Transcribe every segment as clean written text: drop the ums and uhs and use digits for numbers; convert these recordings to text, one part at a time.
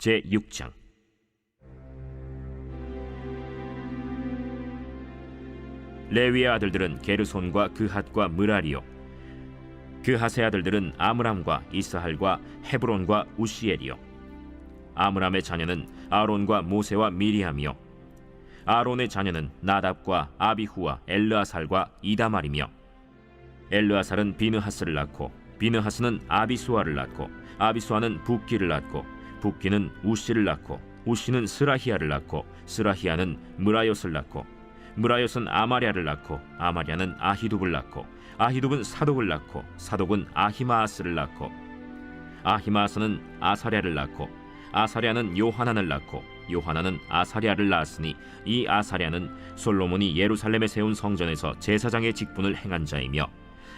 제6장. 레위의 아들들은 게르손과 그핫과 므라리요, 그핫의 아들들은 아므람과 이스할과 헤브론과 우시엘이요. 아므람의 자녀는 아론과 모세와 미리암이요, 아론의 자녀는 나답과 아비후와 엘르아살과 이다말이며, 엘르아살은 비느하스를 낳고 비느하스는 아비수아를 낳고 아비수아는 붓기를 낳고 붓기는 우시를 낳고 우시는 스라히야를 낳고 스라히야는 므라옅을 낳고 므라옅은 아마랴를 낳고 아마랴는 아히둡을 낳고 아히둡은 사독을 낳고 사독은 아히마아스를 낳고 아히마아스는 아사랴를 낳고 아사랴는 요하난을 낳고 요하난은 아사랴를 낳았으니 이 아사랴는 솔로몬이 예루살렘에 세운 성전에서 제사장의 직분을 행한 자이며,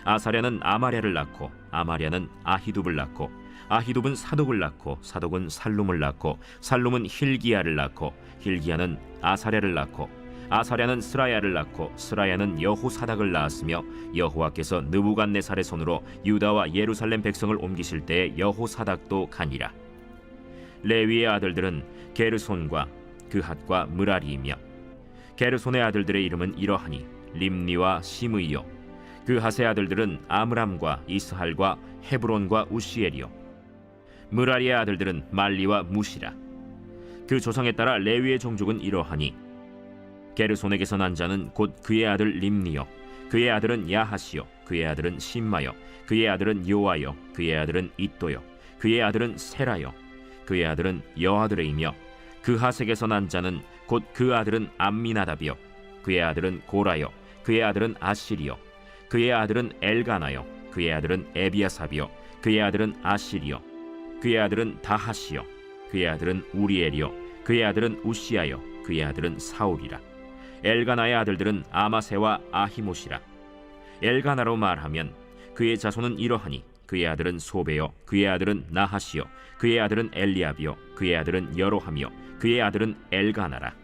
아사랴는 아마랴를 낳고 아마랴는 아히둡을 낳고 아히둡은 사독을 낳고 사독은 살룸을 낳고 살룸은 힐기야를 낳고 힐기야는 아사랴를 낳고 아사랴는 스라야를 낳고 스라야는 여호사닥을 낳았으며, 여호와께서 느부갓네살의 손으로 유다와 예루살렘 백성을 옮기실 때에 여호사닥도 가니라. 레위의 아들들은 게르손과 그핫과 므라리이며, 게르손의 아들들의 이름은 이러하니 림니와 시므이요, 그핫의 아들들은 아므람과 이스할과 헤브론과 우시엘이요, 므라리의 아들들은 말리와 무시라. 그 조상에 따라 레위의 종족은 이러하니 게르손에게서 난 자는 곧 그의 아들 림니요, 그의 아들은 야하시요, 그의 아들은 심마요, 그의 아들은 요아요, 그의 아들은 이또요, 그의 아들은 세라요, 그의 아들은 여아드레이며, 그핫에게서 난 자는 곧 그 아들은 암미나답이요, 그의 아들은 고라요, 그의 아들은 아시리요, 그의 아들은 엘가나요, 그의 아들은 에비아삽이요, 그의 아들은 아시리요, 그의 아들은 다하시요, 그의 아들은 우리엘이요, 그의 아들은 우시아요, 그의 아들은 사울이라. 엘가나의 아들들은 아마세와 아히못이라. 엘가나로 말하면 그의 자손은 이러하니 그의 아들은 소베요, 그의 아들은 나하시요, 그의 아들은 엘리압이요, 그의 아들은 여로함이요, 그의 아들은 엘가나라.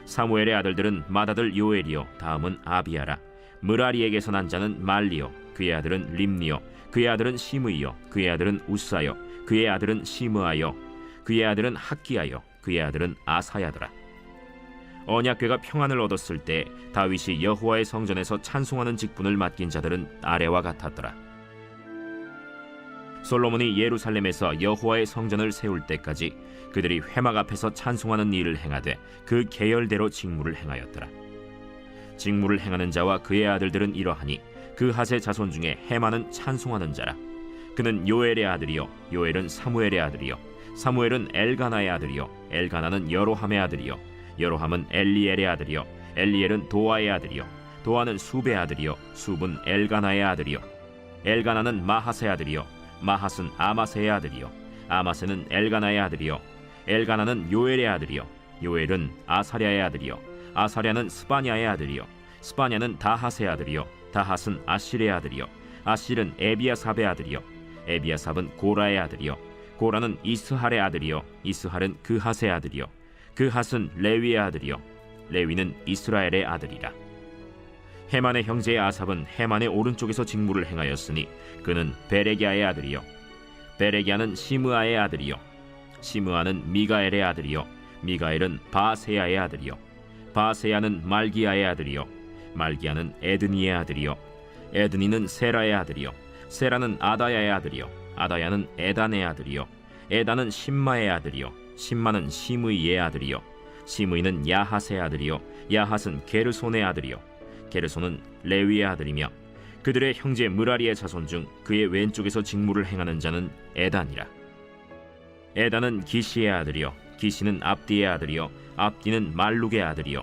사무엘의 아들들은 맏아들 요엘이요, 다음은 아비야라. 므라리에게서 난 자는 말리요, 그의 아들은 림니요, 그의 아들은 시므이요, 그의 아들은 우사요, 그의 아들은 시므아요, 그의 아들은 학기야요, 그의 아들은 아사야더라. 언약궤가 평안을 얻었을 때 다윗이 여호와의 성전에서 찬송하는 직분을 맡긴 자들은 아래와 같았더라. 솔로몬이 예루살렘에서 여호와의 성전을 세울 때까지 그들이 회막 앞에서 찬송하는 일을 행하되 그 계열대로 직무를 행하였더라. 직무를 행하는 자와 그의 아들들은 이러하니 그핫의 자손 중에 헤만은 찬송하는 자라. 그는 요엘의 아들이요, 요엘은 사무엘의 아들이요, 사무엘은 엘가나의 아들이요, 엘가나는 여로함의 아들이요, 여로함은 엘리엘의 아들이요, 엘리엘은 도아의 아들이요, 도아는 숲의 아들이요, 숲은 엘가나의 아들이요, 엘가나는 마하스의 아들이요, 마하스는 아마세의 아들이요, 아마세는 엘가나의 아들이요, 엘가나는 요엘의 아들이요, 요엘은 아사랴의 아들이요, 아사랴는 스바냐의 아들이요, 스바냐는 다핫의 아들이요, 다핫은 아실의 아들이요, 아실은 에비아삽의 아들이요, 에비아삽은 고라의 아들이요, 고라는 이스할의 아들이요, 이스할은 그핫의 아들이요, 그핫은 레위의 아들이요, 레위는 이스라엘의 아들이라. 헤만의 형제의 아삽은 헤만의 오른쪽에서 직무를 행하였으니 그는 베레기야의 아들이요, 베레기야는 시므아의 아들이요, 시므아는 미가엘의 아들이요, 미가엘은 바세야의 아들이요, 바세야는 말기야의 아들이요, 말기야는 에드니의 아들이요, 에드니는 세라의 아들이요, 세라는 아다야의 아들이요, 아다야는 에단의 아들이요, 에단은 심마의 아들이요, 심마는 시므이의 아들이요, 시므이는 야핫의 아들이요, 야핫은 게르손의 아들이요, 게르손은 레위의 아들이며, 그들의 형제 므라리의 자손 중 그의 왼쪽에서 직무를 행하는 자는 에단이라. 에단은 기시의 아들이요, 기시는 압디의 아들이요, 압디는 말룩의 아들이요,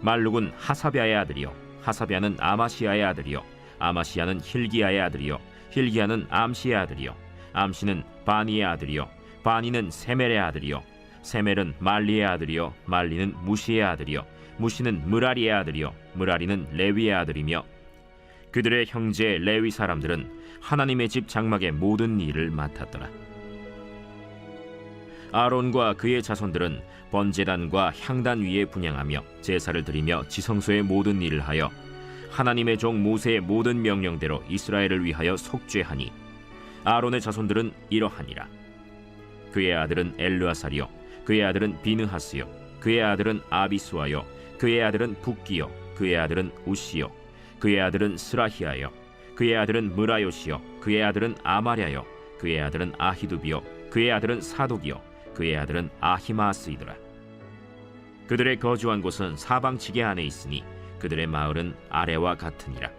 말룩은 하사비아의 아들이요, 하사비아는 아마시아의 아들이요, 아마시아는 힐기야의 아들이요, 힐기야는 암시의 아들이요, 암시는 바니의 아들이요, 바니는 세멜의 아들이요, 세멜은 말리의 아들이요, 말리는 무시의 아들이요, 무시는 므라리의 아들이요, 므라리는 레위의 아들이며, 그들의 형제 레위 사람들은 하나님의 집 장막의 모든 일을 맡았더라. 아론과 그의 자손들은 번제단과 향단 위에 분향하며 제사를 드리며 지성소의 모든 일을 하여 하나님의 종 모세의 모든 명령대로 이스라엘을 위하여 속죄하니, 아론의 자손들은 이러하니라. 그의 아들은 엘르아살이요 그의 아들은 비느하스요 그의 아들은 아비수아요 그의 아들은 붓기요 그의 아들은 우시요 그의 아들은 스라히아요 그의 아들은 무라요시요 그의 아들은 아마랴요 그의 아들은 아히두비요 그의 아들은 사독이요 그의 아들은 아히마스이더라. 그들의 거주한 곳은 사방 지게 안에 있으니 그들의 마을은 아래와 같으니라.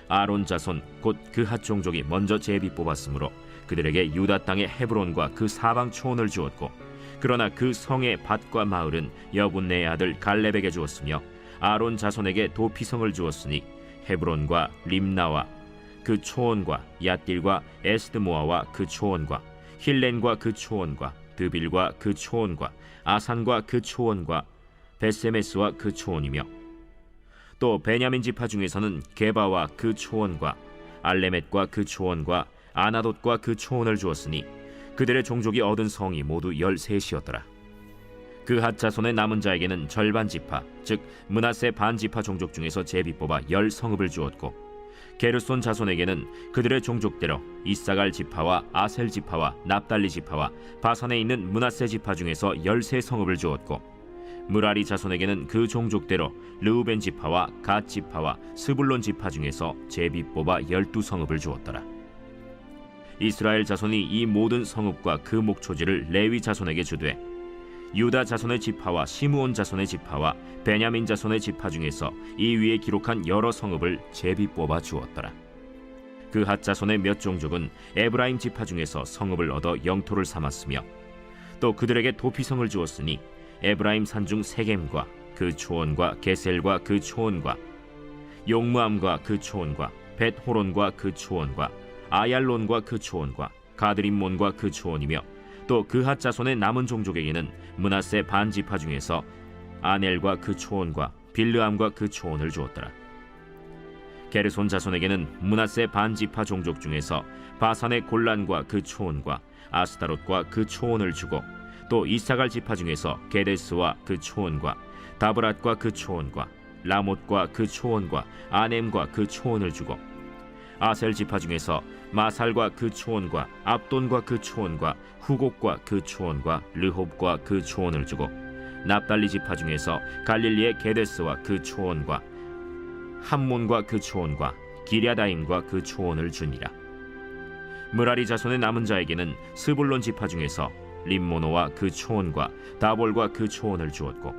아론 자손 곧 그핫 종족이 먼저 제비 뽑았으므로 그들에게 유다 땅의 헤브론과 그 사방 초원을 주었고, 그러나 그 성의 밭과 마을은 여분네의 아들 갈렙에게 주었으며 아론 자손에게 도피성을 주었으니 헤브론과 림나와 그 초원과 얏딜과 에스드모아와 그 초원과 힐렌과 그 초원과 드빌과 그 초원과 아산과 그 초원과 베세메스와 그 초원이며, 또 베냐민 지파 중에서는 게바와 그 초원과 알레멧과 그 초원과 아나돗과 그 초원을 주었으니 그들의 종족이 얻은 성이 모두 13이었더라. 그핫 자손의 남은 자에게는 절반 지파, 즉 므낫세 반 지파 종족 중에서 제비 뽑아 10성읍을 주었고, 게르손 자손에게는 그들의 종족대로 이사갈 지파와 아셀 지파와 납달리 지파와 바산에 있는 므낫세 지파 중에서 13성읍을 주었고, 무라리 자손에게는 그 종족대로 르우벤 지파와 갓 지파와 스불론 지파 중에서 제비 뽑아 12성읍을 주었더라. 이스라엘 자손이 이 모든 성읍과 그 목초지를 레위 자손에게 주되, 유다 자손의 지파와 시므온 자손의 지파와 베냐민 자손의 지파 중에서 이 위에 기록한 여러 성읍을 제비 뽑아 주었더라. 그핫 자손의 몇 종족은 에브라임 지파 중에서 성읍을 얻어 영토를 삼았으며, 또 그들에게 도피성을 주었으니 에브라임 산중 세겜과 그 초원과 게셀과 그 초원과 용무암과 그 초원과 벳호론과 그 초원과 아얄론과 그 초원과 가드림몬과 그 초원이며, 또 그핫 자손의 남은 종족에게는 므낫세 반 지파 중에서 아넬과 그 초원과 빌르암과 그 초원을 주었더라. 게르손 자손에게는 므낫세 반 지파 종족 중에서 바산의 골란과 그 초원과 아스타롯과 그 초원을 주고, 또 이사갈 지파 중에서 게데스와 그 초원과 다브랏과 그 초원과 라못과 그 초원과 아넴과 그 초원을 주고, 아셀 지파 중에서 마살과 그 초원과 압돈과 그 초원과 후곡과 그 초원과 르홉과 그 초원을 주고, 납달리 지파 중에서 갈릴리의 게데스와 그 초원과 함몬과 그 초원과 기랴다임과 그 초원을 주니라. 무라리 자손의 남은 자에게는 스불론 지파 중에서 림모노와 그 초원과 다볼과 그 초원을 주었고,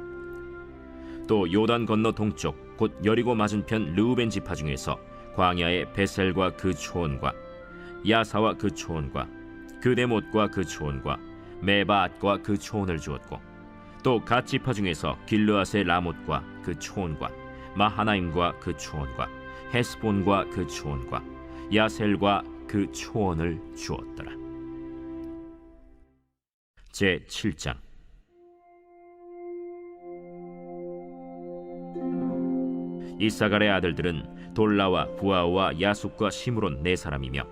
또 요단 건너 동쪽 곧 여리고 맞은편 르우벤 지파 중에서 광야의 베셀과 그 초원과 야사와 그 초원과 그데못과 그 초원과 메바앗과 그 초원을 주었고, 또 갓 지파 중에서 길르앗의 라못과 그 초원과 마하나임과 그 초원과 헤스본과 그 초원과 야셀과 그 초원을 주었더라. 제7장. 이사갈의 아들들은 돌라와 부아와 야숫과 시므론 4사람이며,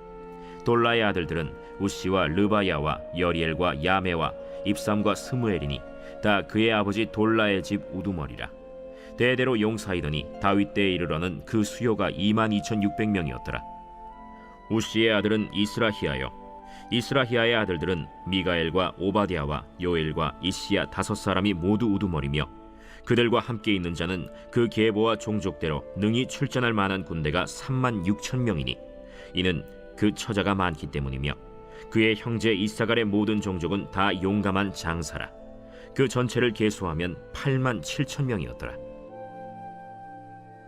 돌라의 아들들은 우시와 르바야와 여리엘과 야메와 입삼과 스무엘이니 다 그의 아버지 돌라의 집 우두머리라. 대대로 용사이더니 다윗 때에 이르러는 그 수요가 22,600명이었더라. 우시의 아들은 이스라히야요, 이스라히야의 아들들은 미가엘과 오바댜와 요엘과 이시야 5사람이 모두 우두머리며, 그들과 함께 있는 자는 그 계보와 종족대로 능히 출전할 만한 군대가 36,000명이니 이는 그 처자가 많기 때문이며, 그의 형제 이사갈의 모든 종족은 다 용감한 장사라. 그 전체를 계수하면 87,000명이었더라.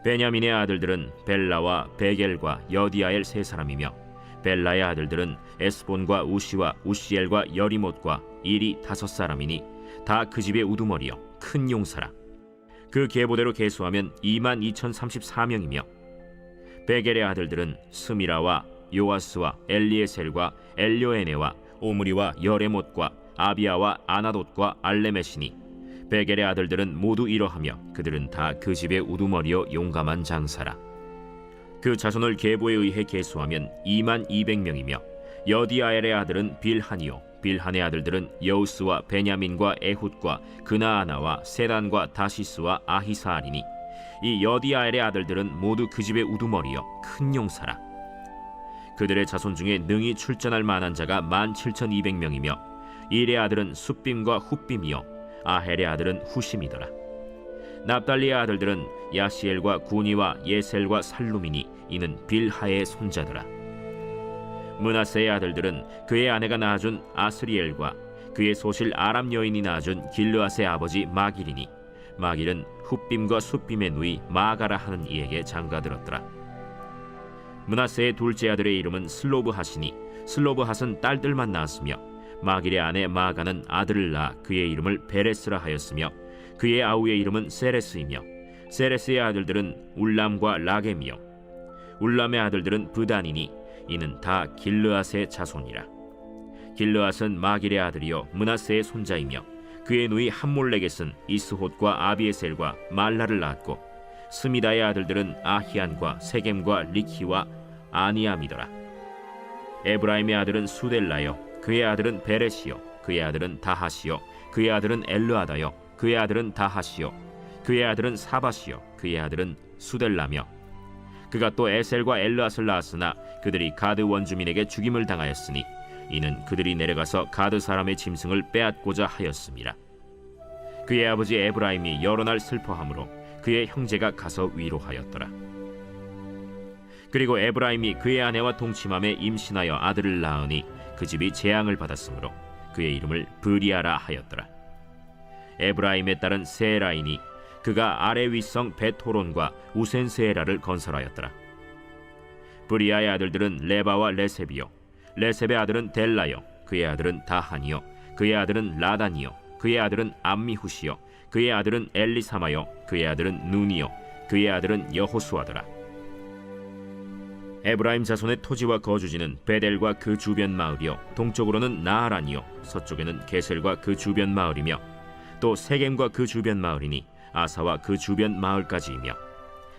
베냐민의 아들들은 벨라와 베겔과 여디아엘 3사람이며, 벨라의 아들들은 에스본과 우시와 우시엘과 여리못과 일이 5사람이니 다 그 집의 우두머리요 큰 용사라. 그 계보대로 계수하면 22,034명이며, 베겔의 아들들은 스미라와 요아스와 엘리에셀과 엘료에네와 오므리와 여레못과 아비아와 아나돗과 알레메시니, 베겔의 아들들은 모두 이러하며 그들은 다 그 집의 우두머리요 용감한 장사라. 그 자손을 계보에 의해 계수하면 22,200명이며, 여디아엘의 아들은 빌한이요, 빌한의 아들들은 여우스와 베냐민과 에훗과 그나아나와 세단과 다시스와 아히사알이니 이 여디아엘의 아들들은 모두 그 집의 우두머리요 큰 용사라. 그들의 자손 중에 능히 출전할 만한 자가 17,200명이며, 일의 아들은 숫빔과 훗빔이요 아헬의 아들은 후심이더라. 납달리의 아들들은 야시엘과 구니와 예셀과 살루미니 이는 빌하의 손자더라. 므낫세의 아들들은 그의 아내가 낳아준 아스리엘과 그의 소실 아람 여인이 낳아준 길르앗의 아버지 마길이니 마길은 훗빔과 숫빔의 누이 마가라 하는 이에게 장가들었더라. 므낫세의 둘째 아들의 이름은 슬로브핫이니 슬로브핫은 딸들만 낳았으며 마길의 아내 마가는 아들을 낳아 그의 이름을 베레스라 하였으며 그의 아우의 이름은 세레스이며 세레스의 아들들은 울람과 라겜이요 울람의 아들들은 브단이니 이는 다 길르앗의 자손이라. 길르앗은 마길의 아들이요 므낫세의 손자이며 그의 누이 함몰렉겟은 이스톳과 아비에셀과 말라를 낳았고 스미다의 아들들은 아히안과 세겜과 리키와 아니암이더라. 에브라임의 아들은 수델라요 그의 아들은 베레시요 그의 아들은 다하시요 그의 아들은 엘르아다요 그의 아들은 다하시요 그의 아들은 사바시요 그의 아들은 수델라며 그가 또 에셀과 엘르앗을 낳았으나 그들이 가드 원주민에게 죽임을 당하였으니 이는 그들이 내려가서 가드 사람의 짐승을 빼앗고자 하였습니다. 그의 아버지 에브라임이 여러 날 슬퍼하므로 그의 형제가 가서 위로하였더라. 그리고 에브라임이 그의 아내와 동침함에 임신하여 아들을 낳으니 그 집이 재앙을 받았으므로 그의 이름을 브리아라 하였더라. 에브라임의 딸은 세라이니 그가 아래 윗성 베토론과 우센세라를 건설하였더라. 브리아의 아들들은 레바와 레셉이요 레셉의 아들은 델라요 그의 아들은 다하니요 그의 아들은 라단이요 그의 아들은 암미후시요 그의 아들은 엘리사마요 그의 아들은 눈이요 그의 아들은 여호수아더라. 에브라임 자손의 토지와 거주지는 베델과 그 주변 마을이요 동쪽으로는 나하란이요 서쪽에는 게셀과 그 주변 마을이며 또 세겜과 그 주변 마을이니 아사와 그 주변 마을까지이며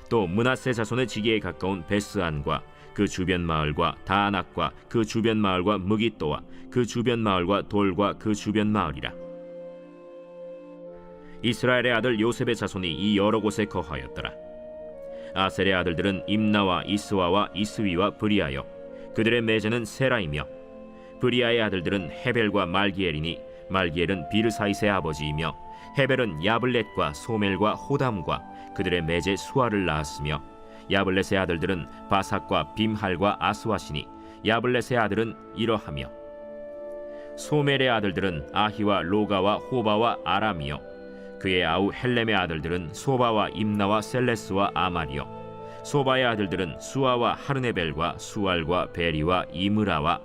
또 므낫세 자손의 지기에 가까운 베스안과 그 주변 마을과 다안악과 그 주변 마을과 무깃도와 그 주변 마을과 돌과 그 주변 마을이라. 이스라엘의 아들 요셉의 자손이 이 여러 곳에 거하였더라. 아셀의 아들들은 임나와 이스와와 이스위와 브리아요 그들의 매제는 세라이며 브리아의 아들들은 헤벨과 말기엘이니 말기엘은 비르사이스의 아버지이며 헤벨은 야블렛과 소멜과 호담과 그들의 매제 수아를 낳았으며 야블렛의 아들들은 바삭과 빔할과 아스와시니 야블렛의 아들은 이러하며 소멜의 아들들은 아히와 로가와 호바와 아람이요 그의 아우 헬렘의 아들들은 소바와 임나와 셀레스와 아말이요 소바의 아들들은 수아와 하르네벨과 수알과 베리와 이므라와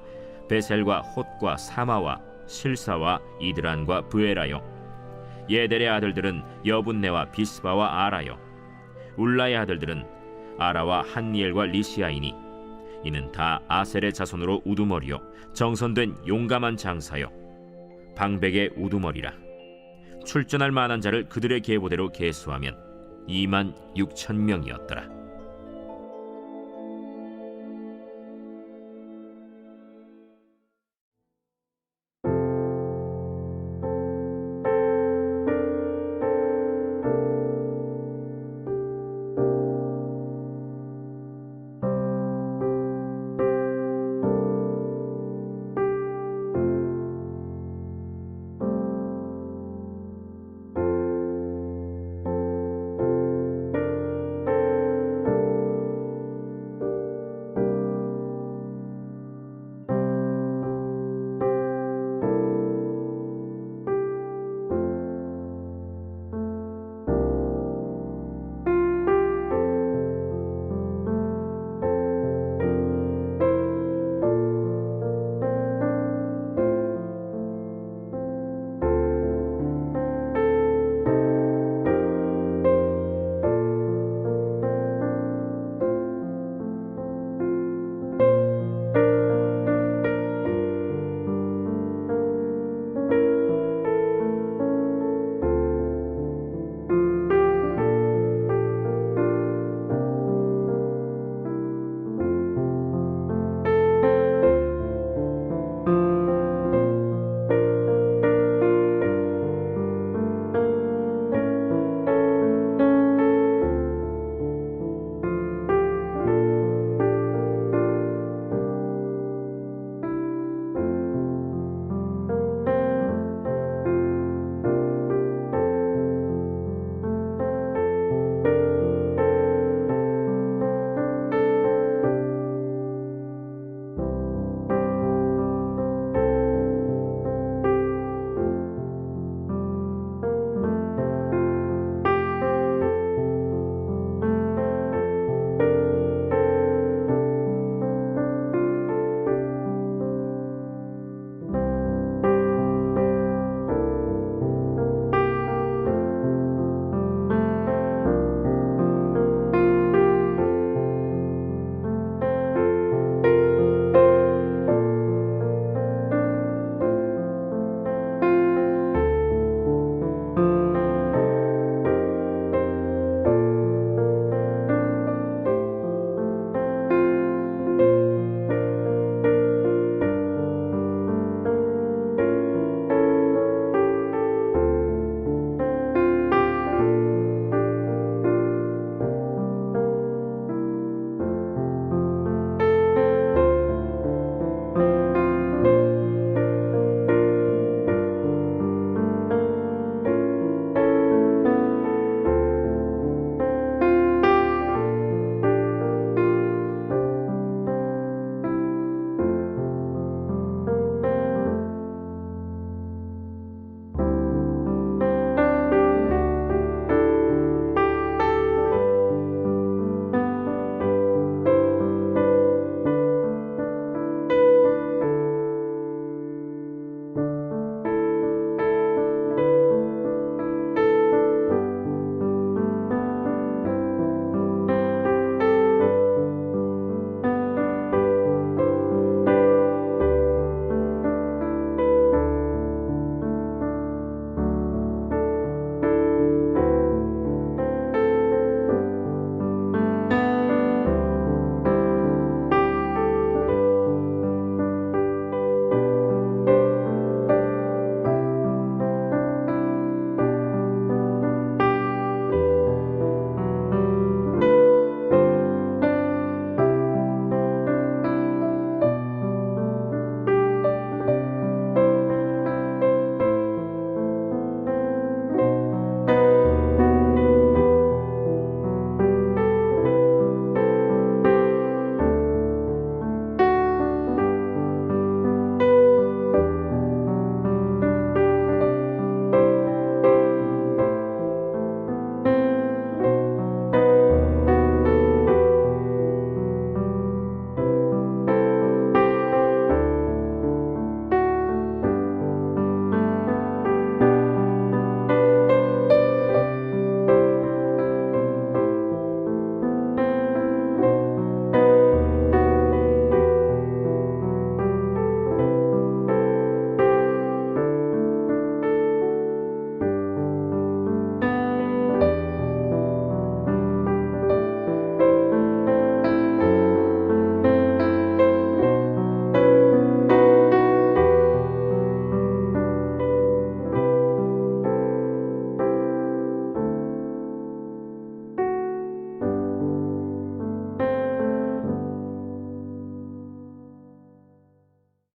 베셀과 톳과 사마와 실사와 이드란과 브에라요 예델의 아들들은 여분네와 비스바와 아라요 울라의 아들들은 아라와 한니엘과 리시아이니 이는 다 아셀의 자손으로 우두머리요 정선된 용감한 장사요 방백의 우두머리라. 출전할 만한 자를 그들의 계보대로 계수하면 26,000명이었더라.